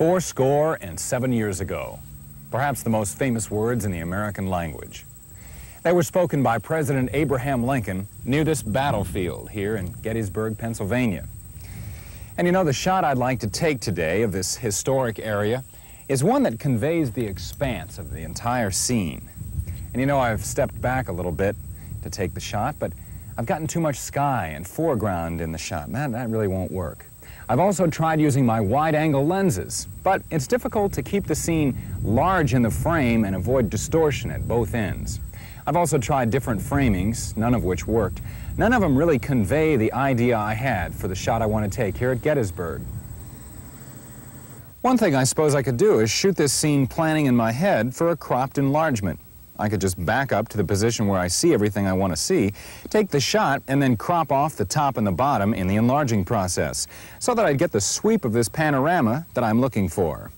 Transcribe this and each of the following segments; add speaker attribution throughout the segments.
Speaker 1: "Fourscore and 7 years ago," perhaps the most famous words in the American language. They were spoken by President Abraham Lincoln near this battlefield here in Gettysburg, Pennsylvania. And you know, the shot I'd like to take today of this historic area is one that conveys the expanse of the entire scene. And you know, I've stepped back a little bit to take the shot, but I've gotten too much sky and foreground in the shot, and that really won't work. I've also tried using my wide-angle lenses, but it's difficult to keep the scene large in the frame and avoid distortion at both ends. I've also tried different framings, none of which worked. None of them really convey the idea I had for the shot I want to take here at Gettysburg. One thing I suppose I could do is shoot this scene planning in my head for a cropped enlargement. I could just back up to the position where I see everything I want to see, take the shot, and then crop off the top and the bottom in the enlarging process, so that I'd get the sweep of this panorama that I'm looking for.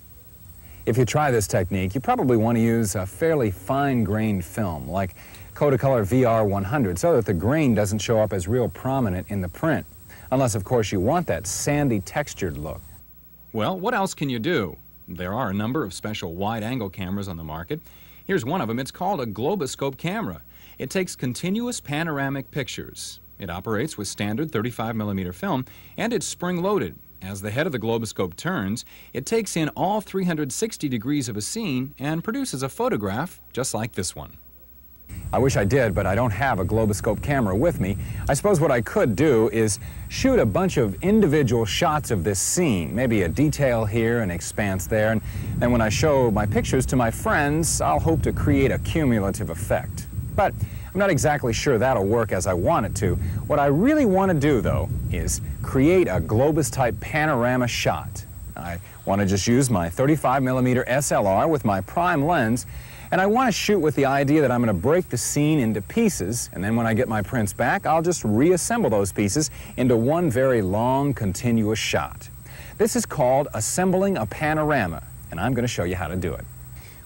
Speaker 1: If you try this technique, you probably want to use a fairly fine-grained film, like Kodacolor VR100, so that the grain doesn't show up as real prominent in the print, unless, of course, you want that sandy, textured look.
Speaker 2: Well, what else can you do? There are a number of special wide-angle cameras on the market. Here's one of them. It's called a globoscope camera. It takes continuous panoramic pictures. It operates with standard 35mm film, and it's spring-loaded. As the head of the globoscope turns, it takes in all 360 degrees of a scene and produces a photograph just like this one.
Speaker 1: I wish I did, but I don't have a globoscope camera with me. I suppose what I could do is shoot a bunch of individual shots of this scene, maybe a detail here, an expanse there, and then when I show my pictures to my friends, I'll hope to create a cumulative effect. But I'm not exactly sure that'll work as I want it to. What I really want to do, though, is create a globus-type panorama shot. I want to just use my 35mm SLR with my prime lens, and I want to shoot with the idea that I'm going to break the scene into pieces, and then when I get my prints back, I'll just reassemble those pieces into one very long, continuous shot. This is called assembling a panorama, and I'm going to show you how to do it.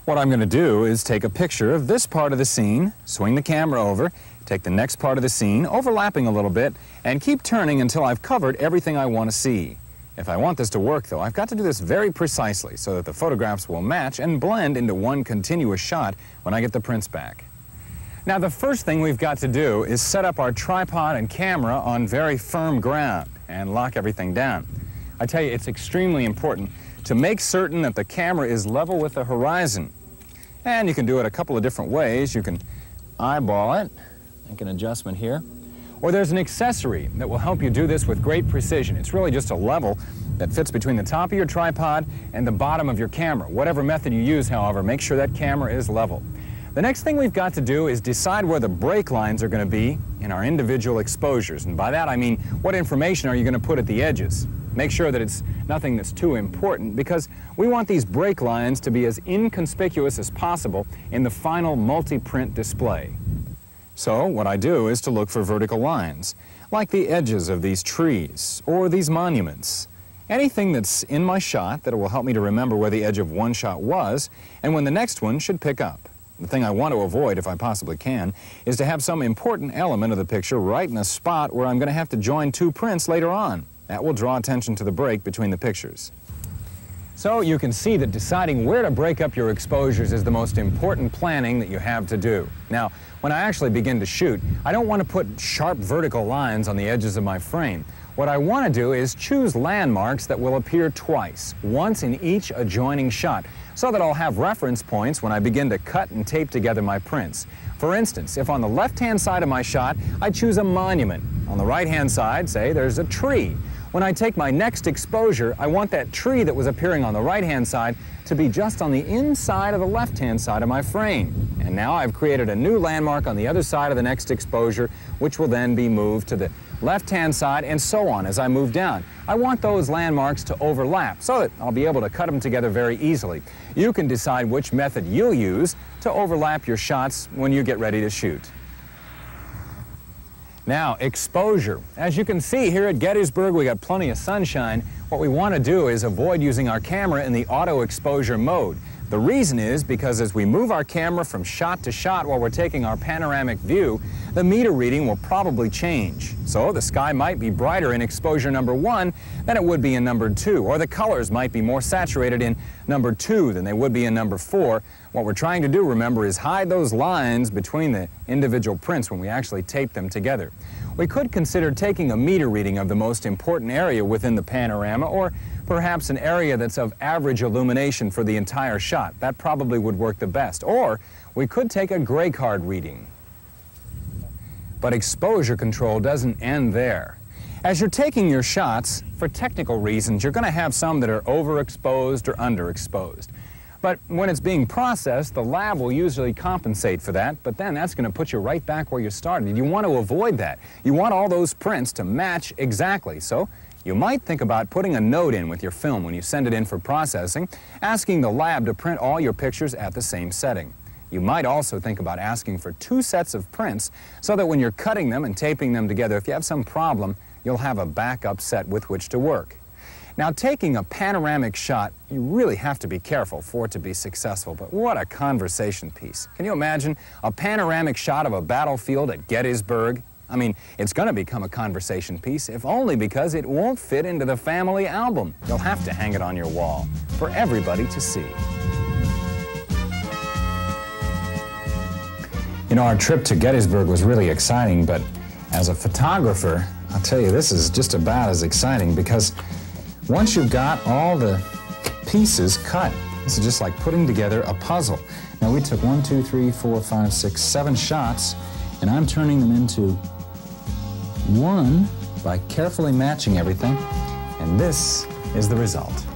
Speaker 1: What I'm going to do is take a picture of this part of the scene, swing the camera over, take the next part of the scene, overlapping a little bit, and keep turning until I've covered everything I want to see. If I want this to work, though, I've got to do this very precisely so that the photographs will match and blend into one continuous shot when I get the prints back. Now, the first thing we've got to do is set up our tripod and camera on very firm ground and lock everything down. I tell you, it's extremely important to make certain that the camera is level with the horizon. And you can do it a couple of different ways. You can eyeball it, make an adjustment here. Or there's an accessory that will help you do this with great precision. It's really just a level that fits between the top of your tripod and the bottom of your camera. Whatever method you use, however, make sure that camera is level. The next thing we've got to do is decide where the break lines are going to be in our individual exposures. And by that I mean, what information are you going to put at the edges? Make sure that it's nothing that's too important, because we want these break lines to be as inconspicuous as possible in the final multi-print display. So what I do is to look for vertical lines, like the edges of these trees or these monuments. Anything that's in my shot that will help me to remember where the edge of one shot was and when the next one should pick up. The thing I want to avoid, if I possibly can, is to have some important element of the picture right in a spot where I'm going to have to join two prints later on. That will draw attention to the break between the pictures. So you can see that deciding where to break up your exposures is the most important planning that you have to do. Now, when I actually begin to shoot, I don't want to put sharp vertical lines on the edges of my frame. What I want to do is choose landmarks that will appear twice, once in each adjoining shot, so that I'll have reference points when I begin to cut and tape together my prints. For instance, if on the left-hand side of my shot, I choose a monument. On the right-hand side, say, there's a tree. When I take my next exposure, I want that tree that was appearing on the right-hand side to be just on the inside of the left-hand side of my frame. And now I've created a new landmark on the other side of the next exposure, which will then be moved to the left-hand side, and so on as I move down. I want those landmarks to overlap so that I'll be able to cut them together very easily. You can decide which method you'll use to overlap your shots when you get ready to shoot. Now, exposure. As you can see here at Gettysburg, we got plenty of sunshine. What we want to do is avoid using our camera in the auto exposure mode. The reason is because as we move our camera from shot to shot while we're taking our panoramic view, the meter reading will probably change. So the sky might be brighter in exposure number 1 than it would be in number 2, or the colors might be more saturated in number 2 than they would be in number 4. What we're trying to do, remember, is hide those lines between the individual prints when we actually tape them together. We could consider taking a meter reading of the most important area within the panorama, or perhaps an area that's of average illumination for the entire shot. That probably would work the best. Or we could take a gray card reading. But exposure control doesn't end there. As you're taking your shots, for technical reasons, you're going to have some that are overexposed or underexposed. But when it's being processed, the lab will usually compensate for that, but then that's going to put you right back where you started. You want to avoid that. You want all those prints to match exactly. So you might think about putting a note in with your film when you send it in for processing, asking the lab to print all your pictures at the same setting. You might also think about asking for 2 sets of prints so that when you're cutting them and taping them together, if you have some problem, you'll have a backup set with which to work. Now, taking a panoramic shot, you really have to be careful for it to be successful, but what a conversation piece. Can you imagine a panoramic shot of a battlefield at Gettysburg? I mean, it's going to become a conversation piece, if only because it won't fit into the family album. You'll have to hang it on your wall for everybody to see. You know, our trip to Gettysburg was really exciting, but as a photographer, I'll tell you, this is just about as exciting because once you've got all the pieces cut, this is just like putting together a puzzle. Now, we took 1, 2, 3, 4, 5, 6, 7 shots, and I'm turning them into one by carefully matching everything, and this is the result.